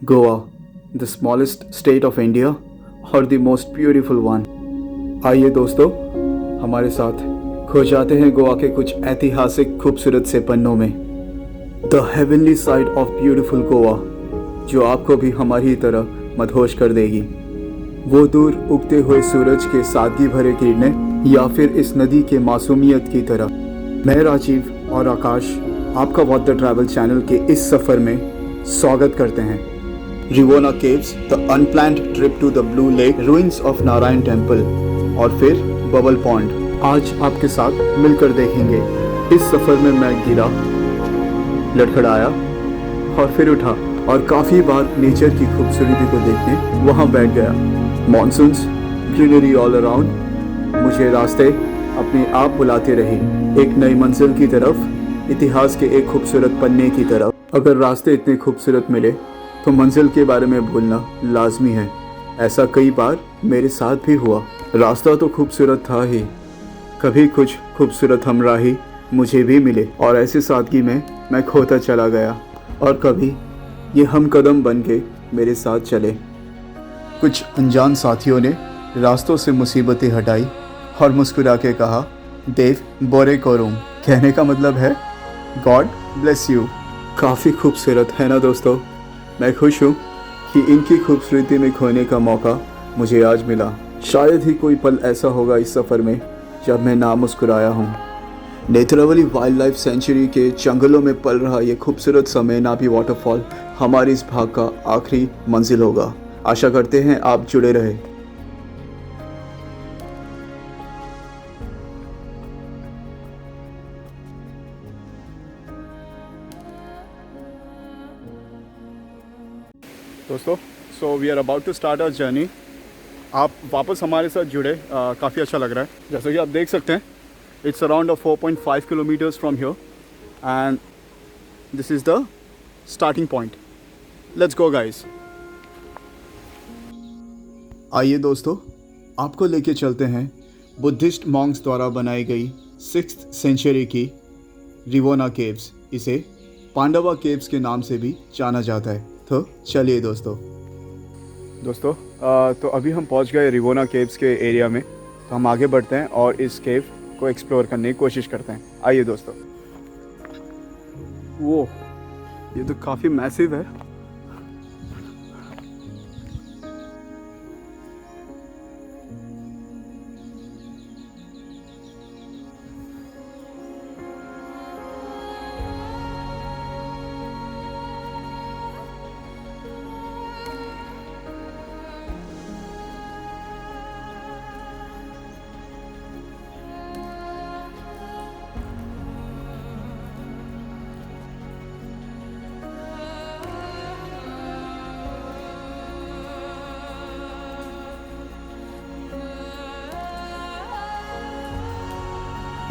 Goa, the smallest state of India और the most beautiful one. आइए दोस्तों, हमारे साथ खो जाते हैं गोवा के कुछ ऐतिहासिक खूबसूरत से पन्नों में। The heavenly side of beautiful Goa, जो आपको भी हमारी तरह मदहोश कर देगी। वो दूर उगते हुए सूरज के सादगी भरे किरणें या फिर इस नदी के मासूमियत की तरह। मैं राजीव और आकाश आपका वॉट द ट्रैवल चैनल के इस सफ़र में स्वागत करते हैं। Rivona caves, the unplanned trip to the blue lake, ruins of Narayan temple और फिर बबल पॉन्ड आज आपके साथ मिलकर देखेंगे। इस सफ़र में मैं गिरा, लड़खड़ाया और फिर उठा और काफ़ी बार नेचर की खूबसूरती को देखने वहाँ बैठ गया। मॉनसून्स, ग्रीनरी ऑल अराउंड, मुझे रास्ते अपने आप बुलाते रहे, एक नई मंजिल की तरफ, इतिहास के एक खूबसूरत पन्ने की तरफ। अगर रास्ते इतने खूबसूरत मिले तो मंजिल के बारे में भूलना लाजमी है। ऐसा कई बार मेरे साथ भी हुआ। रास्ता तो खूबसूरत था ही, कभी कुछ खूबसूरत हमराही मुझे भी मिले और ऐसी सादगी में मैं खोता चला गया और कभी ये हम कदम बन के मेरे साथ चले। कुछ अनजान साथियों ने रास्तों से मुसीबतें हटाई और मुस्कुरा के कहा, देव बोरे कोरुम। कहने का मतलब है गॉड ब्लेस यू। काफ़ी खूबसूरत है ना दोस्तों। मैं खुश हूँ कि इनकी खूबसूरती में खोने का मौका मुझे आज मिला। शायद ही कोई पल ऐसा होगा इस सफ़र में जब मैं ना मुस्कुराया हूँ। नेत्रावली वाइल्ड लाइफ सेंचुरी के जंगलों में पल रहा ये खूबसूरत सा मैनापी वाटरफॉल हमारी इस भाग का आखिरी मंजिल होगा। आशा करते हैं आप जुड़े रहे। दोस्तों, so we are about to start our journey. आप वापस हमारे साथ जुड़े, काफ़ी अच्छा लग रहा है। जैसा कि आप देख सकते हैं, it's around 4.5 kilometres from here and this is the starting point. Let's go guys. आइए दोस्तों, आपको लेके चलते हैं बुद्धिस्ट मॉन्क्स द्वारा बनाई गई 6th सेंचुरी की रिवोना केव्स। इसे पांडवा केव्स के नाम से भी जाना जाता है। तो चलिए दोस्तों, तो अभी हम पहुंच गए रिवोना केव्स के एरिया में। तो हम आगे बढ़ते हैं और इस केव को एक्सप्लोर करने की कोशिश करते हैं। आइए दोस्तों। वो ये तो काफ़ी मैसिव है।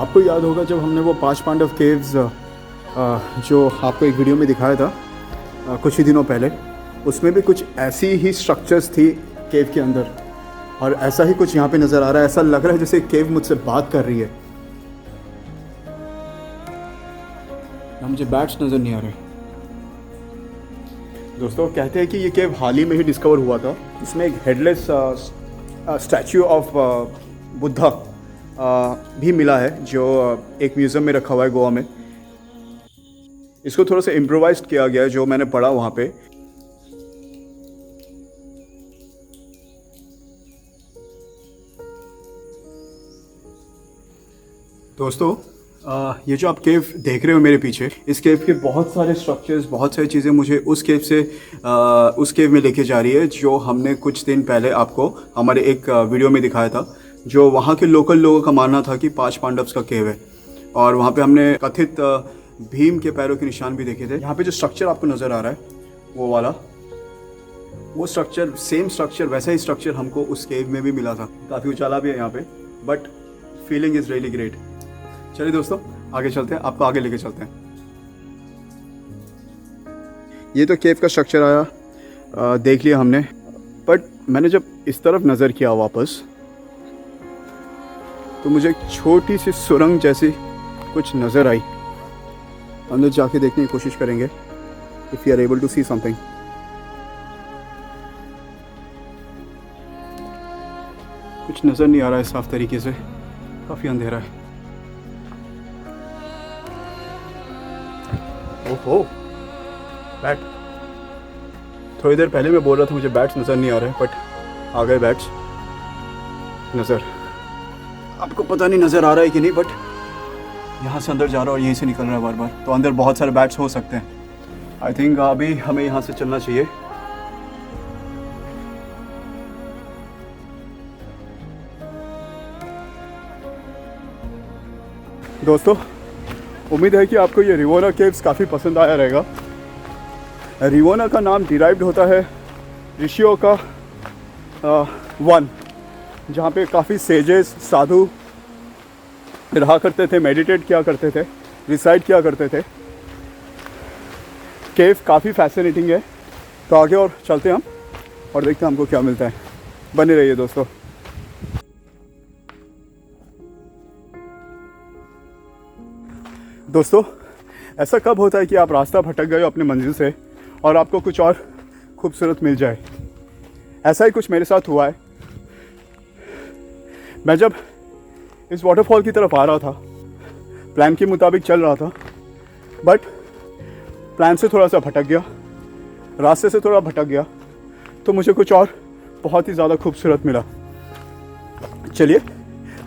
आपको याद होगा जब हमने वो 5 पांडव केव्स जो आपको एक वीडियो में दिखाया था कुछ ही दिनों पहले, उसमें भी कुछ ऐसी ही स्ट्रक्चर्स थी केव के अंदर और ऐसा ही कुछ यहाँ पे नज़र आ रहा है। ऐसा लग रहा है जैसे केव मुझसे बात कर रही है। यहाँ मुझे बैट्स नज़र नहीं आ रहे। दोस्तों, कहते हैं कि ये केव हाल ही में ही डिस्कवर हुआ था। इसमें एक हेडलेस स्टैचू ऑफ बुद्धा भी मिला है, जो एक म्यूज़ियम में रखा हुआ है गोवा में। इसको थोड़ा सा इम्प्रोवाइज्ड किया गया है, जो मैंने पढ़ा वहाँ पे। दोस्तों, ये जो आप केव देख रहे हो मेरे पीछे, इस केव के बहुत सारे स्ट्रक्चर्स, बहुत सारी चीज़ें मुझे उस केव से उस केव में लेके जा रही है, जो हमने कुछ दिन पहले आपको हमारे एक वीडियो में दिखाया था। जो वहाँ के लोकल लोगों का मानना था कि 5 पांडव्स का केव है और वहाँ पे हमने कथित भीम के पैरों के निशान भी देखे थे। यहाँ पे जो स्ट्रक्चर आपको नज़र आ रहा है, वो वाला, वो स्ट्रक्चर, सेम स्ट्रक्चर, वैसा ही स्ट्रक्चर हमको उस केव में भी मिला था। काफ़ी उजाला भी है यहाँ पे, but feeling is really great. चलिए दोस्तों, आगे चलते हैं, आपको आगे लेके चलते हैं। ये तो केव का स्ट्रक्चर आया, देख लिया हमने, बट मैंने जब इस तरफ नज़र किया वापस, तो मुझे एक छोटी सी सुरंग जैसी कुछ नज़र आई। अंदर जाके देखने की कोशिश करेंगे if you are able to see something. कुछ नज़र नहीं आ रहा है साफ तरीके से, काफ़ी अंधेरा है। ओहो, बैट। थोड़ी देर पहले मैं बोल रहा था मुझे बैट्स नज़र नहीं आ रहे, बट आ गए बैट्स नज़र। आपको पता नहीं नज़र आ रहा है कि नहीं, बट यहाँ से अंदर जा रहा है और यहीं से निकल रहा है बार बार, तो अंदर बहुत सारे बैट्स हो सकते हैं। आई थिंक अभी हमें यहाँ से चलना चाहिए। दोस्तों, उम्मीद है कि आपको ये रिवोना केव्स काफ़ी पसंद आया रहेगा। रिवोना का नाम डिराइव्ड होता है ऋषियों का वन, जहाँ पे काफ़ी सेजेस साधु रहा करते थे, मेडिटेट किया करते थे, रिसाइड किया करते थे। केव काफ़ी फैसिनेटिंग है, तो आगे और चलते हैं हम और देखते हैं हमको क्या मिलता है। बने रहिए दोस्तों। दोस्तों, ऐसा कब होता है कि आप रास्ता भटक गए हो अपने मंजिल से और आपको कुछ और खूबसूरत मिल जाए? ऐसा ही कुछ मेरे साथ हुआ है। मैं जब इस वाटरफॉल की तरफ आ रहा था, प्लान के मुताबिक चल रहा था, बट प्लान से थोड़ा सा भटक गया, रास्ते से थोड़ा भटक गया, तो मुझे कुछ और बहुत ही ज़्यादा खूबसूरत मिला। चलिए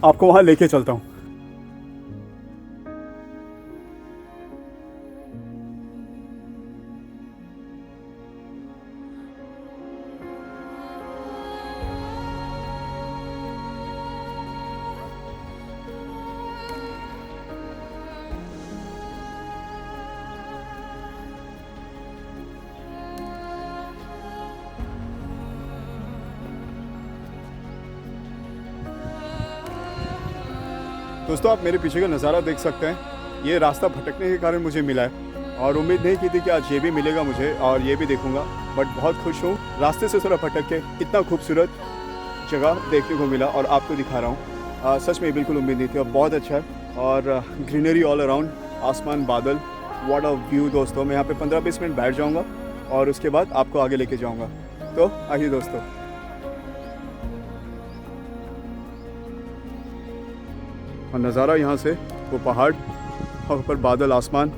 आपको वहाँ लेके चलता हूँ। दोस्तों, आप मेरे पीछे का नज़ारा देख सकते हैं। ये रास्ता भटकने के कारण मुझे मिला है और उम्मीद नहीं की थी कि आज ये भी मिलेगा मुझे और ये भी देखूंगा, बट बहुत खुश हूँ। रास्ते से थोड़ा भटक के इतना खूबसूरत जगह देखने को मिला और आपको दिखा रहा हूँ। सच में बिल्कुल उम्मीद नहीं थी और बहुत अच्छा है। और ग्रीनरी ऑल अराउंड, आसमान, बादल, व्हाट अ व्यू। दोस्तों, मैं यहाँ पे 15-20 मिनट बैठ जाऊँगा और उसके बाद आपको आगे लेके जाऊँगा। तो आइए दोस्तों। और नज़ारा यहाँ से, वो पहाड़ और ऊपर बादल, आसमान।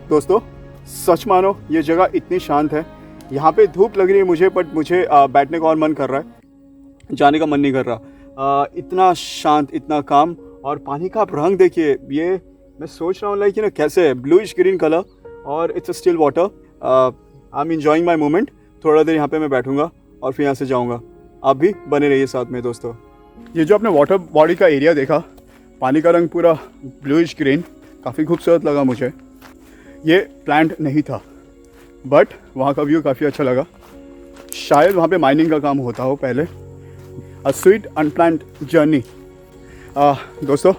दोस्तों, सच मानो ये जगह इतनी शांत है। यहाँ पे धूप लग रही है मुझे, बट मुझे बैठने का और मन कर रहा है, जाने का मन नहीं कर रहा। इतना शांत, इतना काम। और पानी का आप रंग देखिए, ये मैं सोच रहा हूँ लाइक कैसे ब्लूइश ग्रीन कलर, और it's a still water. I am enjoying my moment. थोड़ा देर यहाँ पे मैं बैठूंगा और फिर यहाँ से जाऊँगा। आप भी बने रहिए साथ में दोस्तों। ये जो आपने वाटर बॉडी का एरिया देखा, पानी का रंग पूरा ब्लूइश ग्रीन, काफ़ी खूबसूरत लगा मुझे। ये प्लांट नहीं था, बट वहाँ का व्यू काफ़ी अच्छा लगा। शायद वहाँ पे माइनिंग का काम होता हो पहले। A sweet unplanned journey. दोस्तों,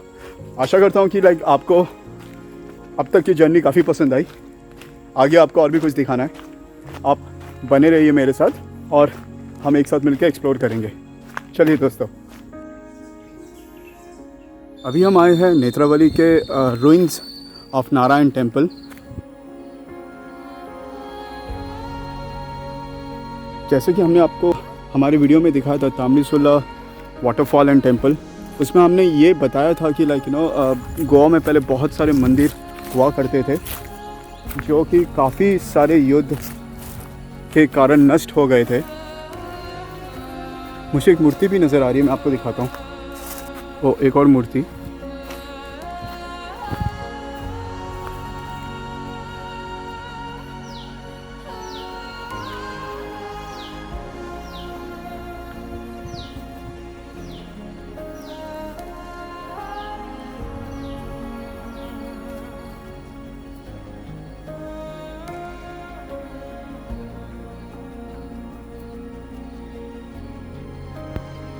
आशा करता हूँ कि लाइक आपको अब तक की जर्नी काफ़ी पसंद आई। आगे आपको और भी कुछ दिखाना है, आप बने रहिए मेरे साथ और हम एक साथ मिलकर एक्सप्लोर करेंगे। चलिए दोस्तों, अभी हम आए हैं नेत्रावली के रुइंस ऑफ नारायण टेम्पल। जैसे कि हमने आपको हमारे वीडियो में दिखाया था, ताम्रलिशुला वाटरफॉल एंड टेम्पल, उसमें हमने ये बताया था कि लाइक गोवा में पहले बहुत सारे मंदिर हुआ करते थे जो कि काफ़ी सारे युद्ध के कारण नष्ट हो गए थे। मुझे एक मूर्ति भी नज़र आ रही है, मैं आपको दिखाता हूँ। वो एक और मूर्ति।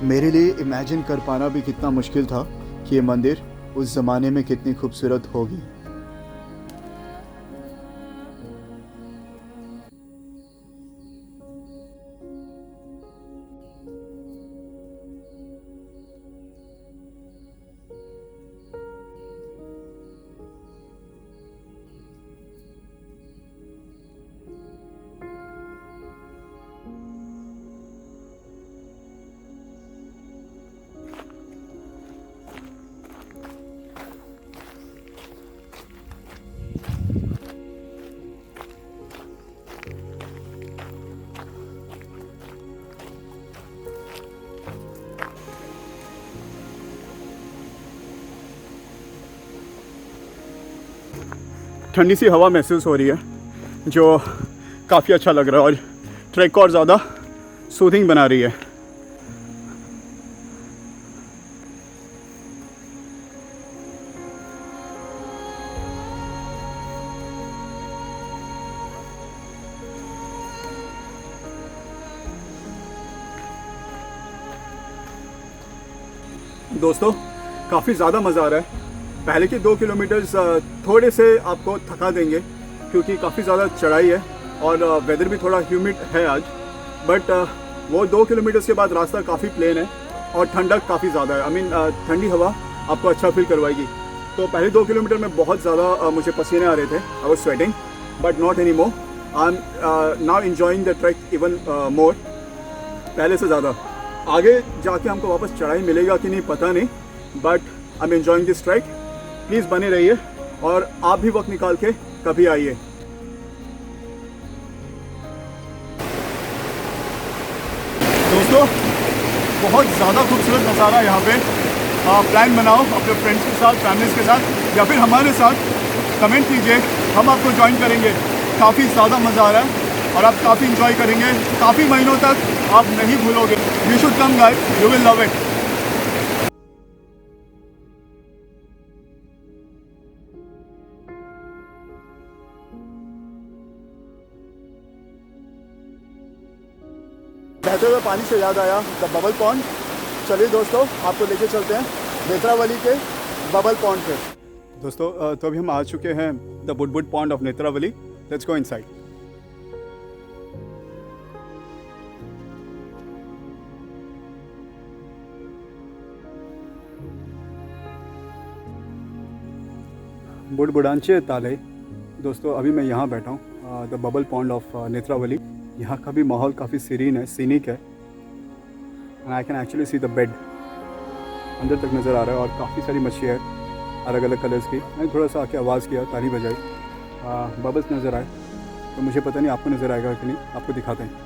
मेरे लिए इमेजिन कर पाना भी कितना मुश्किल था कि ये मंदिर उस ज़माने में कितनी खूबसूरत होगी। ठंडी सी हवा महसूस हो रही है जो काफ़ी अच्छा लग रहा है और ट्रैक को और ज़्यादा सूथिंग बना रही है। दोस्तों काफ़ी ज़्यादा मज़ा आ रहा है। पहले के 2 किलोमीटर्स थोड़े से आपको थका देंगे क्योंकि काफ़ी ज़्यादा चढ़ाई है और वेदर भी थोड़ा ह्यूमिड है आज, बट वो 2 किलोमीटर्स के बाद रास्ता काफ़ी प्लेन है और ठंडक काफ़ी ज़्यादा है। ठंडी हवा आपको अच्छा फील करवाएगी। तो पहले 2 किलोमीटर में बहुत ज़्यादा मुझे पसीने आ रहे थे, I was sweating, but not any more. I am now enjoying the track even more, पहले से ज़्यादा। आगे जाके हमको वापस चढ़ाई मिलेगा कि नहीं पता नहीं, but I am enjoying this track. Please बने रहिए और आप भी वक्त निकाल के कभी आइए। दोस्तों बहुत ज़्यादा खूबसूरत नज़ारा यहाँ पे। प्लान बनाओ अपने फ्रेंड्स के साथ, फैमिलीज़ के साथ या फिर हमारे साथ, कमेंट कीजिए, हम आपको ज्वाइन करेंगे। काफ़ी ज़्यादा मज़ा आ रहा है और आप काफ़ी इंजॉय करेंगे, काफ़ी महीनों तक आप नहीं भूलोगे। You should come guys, you will love it. बहते हुए पानी से याद आया द बबल पॉन्ड। चलिए दोस्तों आपको लेके चलते हैं नेत्रावली के बबल पॉन्ड पे। दोस्तों तो अभी हम आ चुके हैं the Budbud pond of Netravali. Let's go inside. बुडबुडांचे ताले। दोस्तों अभी मैं यहाँ बैठा हूँ the bubble pond of Netravali. यहाँ का भी माहौल काफ़ी सीरीन है, सीनिक है, and I can actually see the bed. अंदर तक नज़र आ रहा है और काफ़ी सारी मच्छी है अलग अलग कलर्स की। मैंने थोड़ा सा आके आवाज़ किया, ताली बजाई, बबल्स नज़र आए, तो मुझे पता नहीं आपको नज़र आएगा कि नहीं, आपको दिखाते हैं।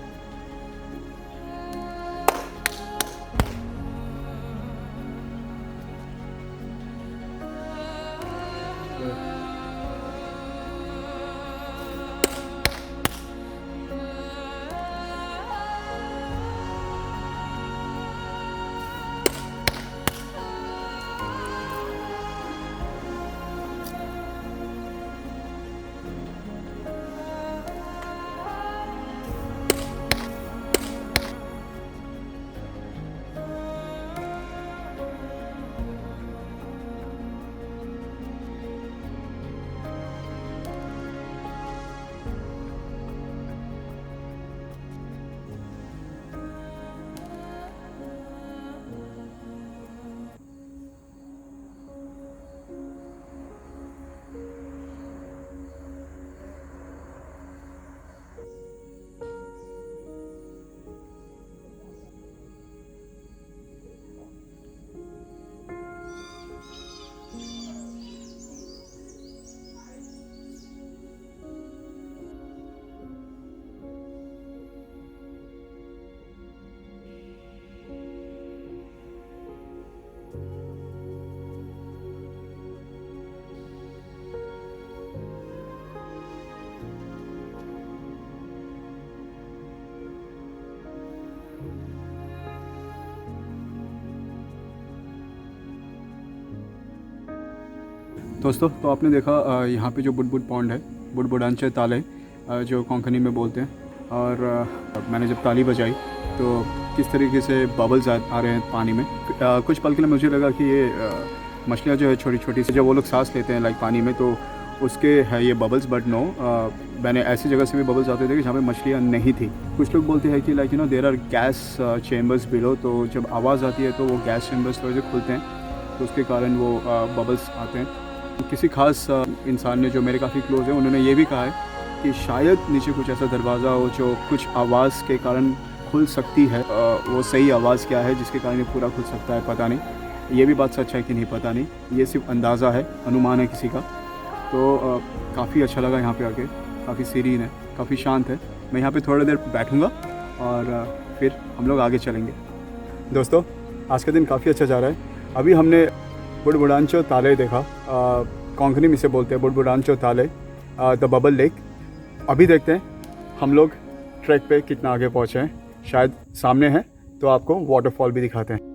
दोस्तों तो आपने देखा यहाँ पे जो बुडबुड पॉन्ड है, बुडबुडांचे ताले जो कोंकणी में बोलते हैं, और मैंने जब ताली बजाई तो किस तरीके से बबल्स आ रहे हैं पानी में। कुछ पल के लिए मुझे लगा कि ये मछलियाँ जो है छोटी छोटी सी, जब वो लोग सांस लेते हैं लाइक पानी में तो उसके है ये बबल्स, बट नो, मैंने ऐसी जगह से भी बबल्स आते थे कि जहाँ पे मछलियाँ नहीं थी। कुछ लोग बोलते हैं कि like you know there are gas chambers below, तो जब आवाज़ आती है तो वो गैस चेम्बर्स थोड़े से खुलते हैं तो उसके कारण वो बबल्स आते हैं। किसी खास इंसान ने जो मेरे काफ़ी क्लोज है उन्होंने ये भी कहा है कि शायद नीचे कुछ ऐसा दरवाज़ा हो जो कुछ आवाज़ के कारण खुल सकती है। वो सही आवाज़ क्या है जिसके कारण ये पूरा खुल सकता है पता नहीं। ये भी बात सच है कि नहीं पता नहीं, ये सिर्फ अंदाज़ा है, अनुमान है किसी का। तो काफ़ी अच्छा लगा यहाँ पे आके, काफ़ी सीरीन है, काफ़ी शांत है। मैं यहाँ पे थोड़ी देर बैठूँगा और फिर हम लोग आगे चलेंगे। दोस्तों आज का दिन काफ़ी अच्छा जा रहा है। अभी हमने बुडबुडांचे ताले देखा, कोंकणी में से बोलते हैं बुडबुडांचे ताले। The bubble lake. अभी देखते हैं हम लोग ट्रैक पे कितना आगे पहुँचे हैं, शायद सामने है तो आपको वाटरफॉल भी दिखाते हैं।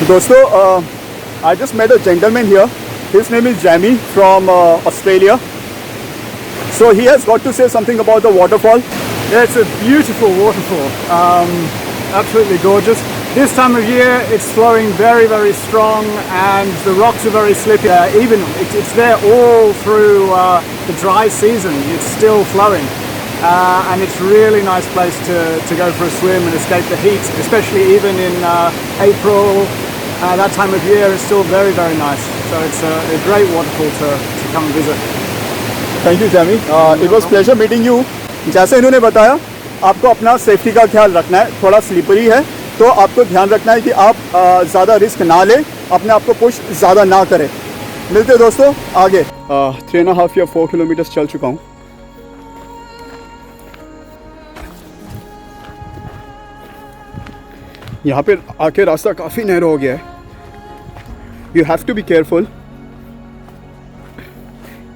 दोस्तों, I just met a gentleman here. His name is Jamie from Australia. So he has got to say something about the waterfall. Yeah, it's a beautiful waterfall, absolutely gorgeous. This time of year it's flowing very, very strong and the rocks are very slippy. It's there all through the dry season, it's still flowing. And it's a really nice place to go for a swim and escape the heat, especially even in April. That time of year is still very, very nice. So it's a great waterfall to come and visit. Thank you Jamie, it was pleasure meeting you. जैसे इन्होंने बताया, आपको अपना safety का ख्याल रखना है, थोड़ा स्लिपरी है तो आपको ध्यान रखना है कि आप ज़्यादा रिस्क ना लें, अपने आप को पुश ज़्यादा ना करें। मिलते हैं दोस्तों आगे। 3.5 या 4 किलोमीटर्स चल चुका हूँ। यहाँ पे आके रास्ता काफ़ी नैरो हो गया है। You have to be careful,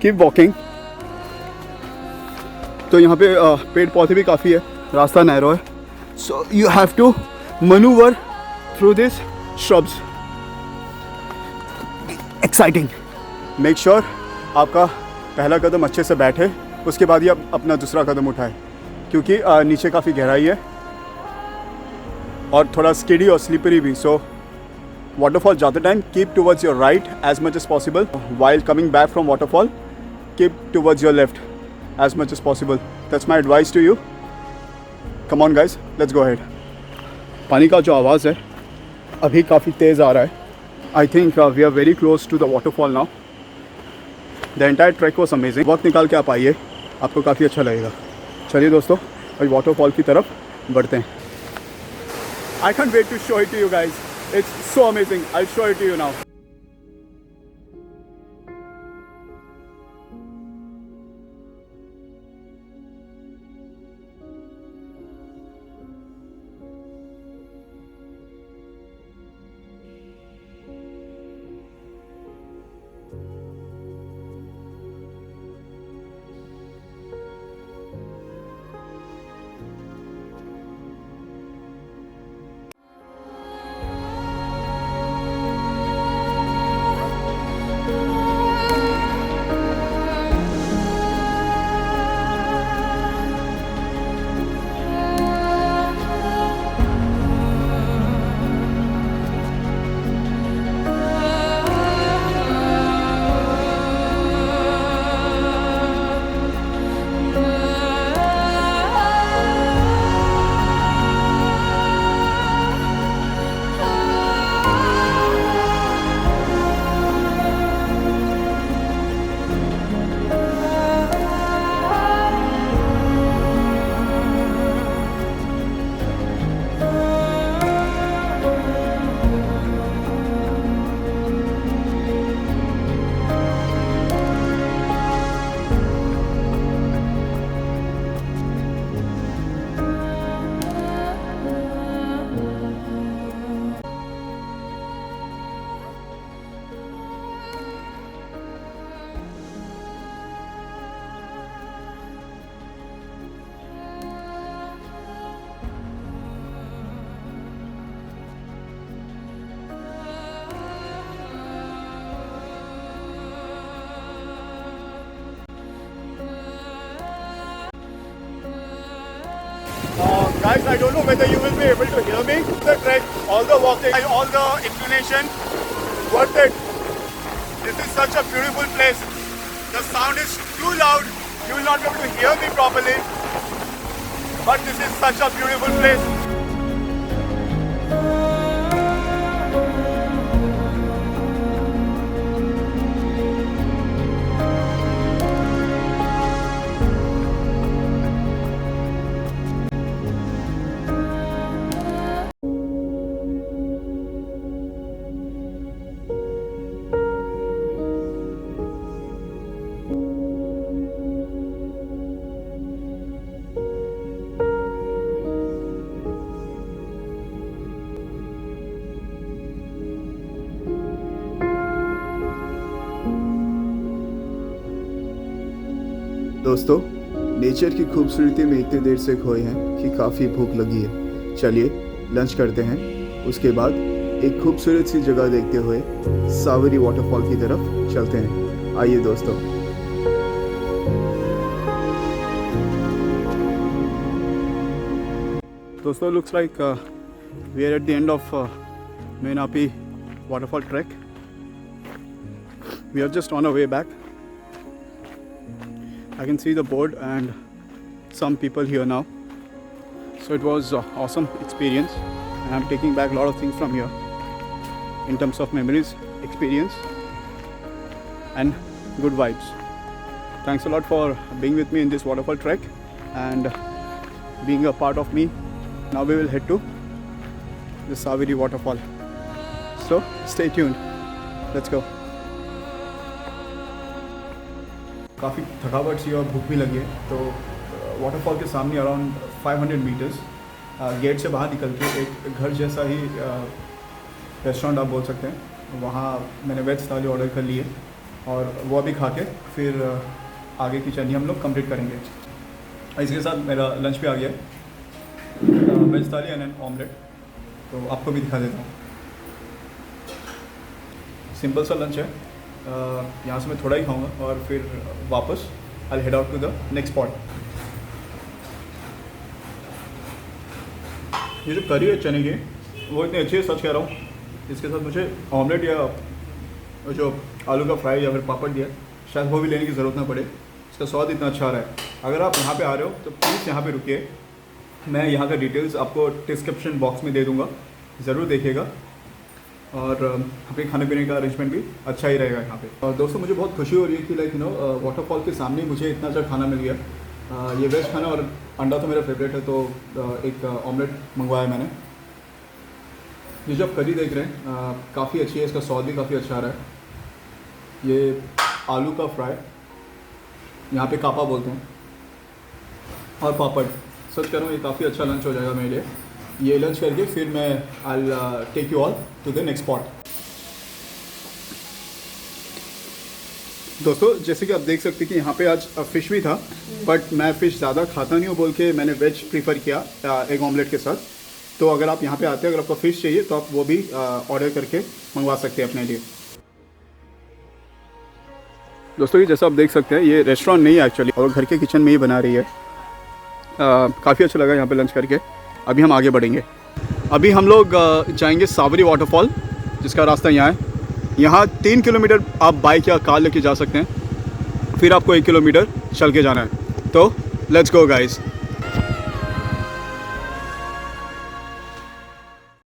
keep walking. तो यहाँ पे पेड़ पौधे भी काफ़ी है, रास्ता नैरो है, so you have to manoeuvre through this shrubs. Exciting. Make sure आपका पहला कदम अच्छे से बैठे, उसके बाद ही आप अपना दूसरा कदम उठाए, क्योंकि नीचे काफ़ी गहराई है और थोड़ा स्किडी और स्लिपरी भी। सो वाटरफॉल जाते time keep towards your right as much as possible, while coming back from waterfall keep towards your left as much as possible. That's my advice to you. Come on guys, let's go ahead. पानी का जो आवाज़ है अभी काफ़ी तेज़ आ रहा है। I think we are very close to the waterfall now. The entire trek was amazing. वक्त निकाल के आप आइए, आपको काफ़ी अच्छा लगेगा। चलिए दोस्तों, अभी वाटरफॉल की तरफ बढ़ते हैं। I can't wait to show it to you guys. It's so amazing. I'll show it to you now. Guys, I don't know whether you will be able to hear me. The trek, all the walking, all the inclination, worth it. This is such a beautiful place. The sound is too loud. You will not be able to hear me properly. But this is such a beautiful place. दोस्तों, nature की खूबसूरती में इतनी देर से खोए हैं कि काफ़ी भूख लगी है। चलिए लंच करते हैं, उसके बाद एक खूबसूरत सी जगह देखते हुए सावरी वाटरफॉल की तरफ चलते हैं। आइए दोस्तों। दोस्तों, looks like we are at the end of Menapi waterfall trek. We are just on our way back. I can see the board and some people here now. So it was an awesome experience, and I'm taking back a lot of things from here in terms of memories, experience, and good vibes. Thanks a lot for being with me in this waterfall trek and being a part of me. Now we will head to the Saviri waterfall. So stay tuned. Let's go. काफ़ी थकावट सी और भूख भी लगी है, तो waterfall के सामने अराउंड 500 मीटर्स गेट से बाहर निकल के एक घर जैसा ही रेस्टोरेंट आप बोल सकते हैं, वहाँ मैंने वेज थाली ऑर्डर कर ली है और वो अभी खा के फिर आगे की जर्नी हम लोग कंप्लीट करेंगे। इसके साथ मेरा लंच भी आ गया है, वेज थाली एंड एन ऑमलेट, तो आपको भी दिखा देता हूँ। सिंपल सा लंच है, यहाँ से मैं थोड़ा ही खाऊंगा और फिर वापस I head out to the next spot. ये जो करी है चने की वो इतनी अच्छी है, सच कह रहा हूँ। इसके साथ मुझे ऑमलेट या जो आलू का फ्राई या फिर पापड़ दिया, शायद वो भी लेने की ज़रूरत ना पड़े, इसका स्वाद इतना अच्छा आ रहा है। अगर आप यहाँ पे आ रहे हो तो प्लीज़ यहाँ पे रुकिए, मैं यहाँ का डिटेल्स आपको डिस्क्रिप्शन बॉक्स में दे दूँगा, ज़रूर देखिएगा। और अपने खाने पीने का अरेंजमेंट भी अच्छा ही रहेगा यहाँ पे। और दोस्तों, मुझे बहुत खुशी हो रही है कि लाइक वाटरफॉल के सामने मुझे इतना अच्छा खाना मिल गया। ये वेज खाना और अंडा तो मेरा फेवरेट है, तो एक ऑमलेट मंगवाया मैंने। ये जो आप करी देख रहे हैं काफ़ी अच्छी है, इसका स्वाद भी काफ़ी अच्छा आ रहा है। ये आलू का फ्राई, यहाँ पे कापा बोलते हैं, और पापड़। सच कह रहा हूँ ये काफ़ी अच्छा लंच हो जाएगा मेरे लिए। ये लंच करके फिर मैं I take you all to the next spot. दोस्तों, जैसे कि आप देख सकते हैं कि यहाँ पे आज फ़िश भी था, बट मैं फ़िश ज़्यादा खाता नहीं हूँ बोल के मैंने वेज प्रीफर किया एग ऑमलेट के साथ। तो अगर आप यहाँ पे आते हैं, अगर आपको फ़िश चाहिए तो आप वो भी ऑर्डर करके मंगवा सकते हैं अपने लिए। दोस्तों, ये जैसा आप देख सकते हैं ये रेस्टोरेंट नहीं है एक्चुअली, और घर के किचन में ही बना रही है। काफ़ी अच्छा लगा यहाँ पे लंच करके। अभी हम आगे बढ़ेंगे। अभी हम लोग जाएंगे सावरी वाटरफॉल, जिसका रास्ता यहाँ है। यहाँ 3 किलोमीटर आप बाइक या कार लेके जा सकते हैं, फिर आपको 1 किलोमीटर चल के जाना है। तो लेट्स गो गाइस।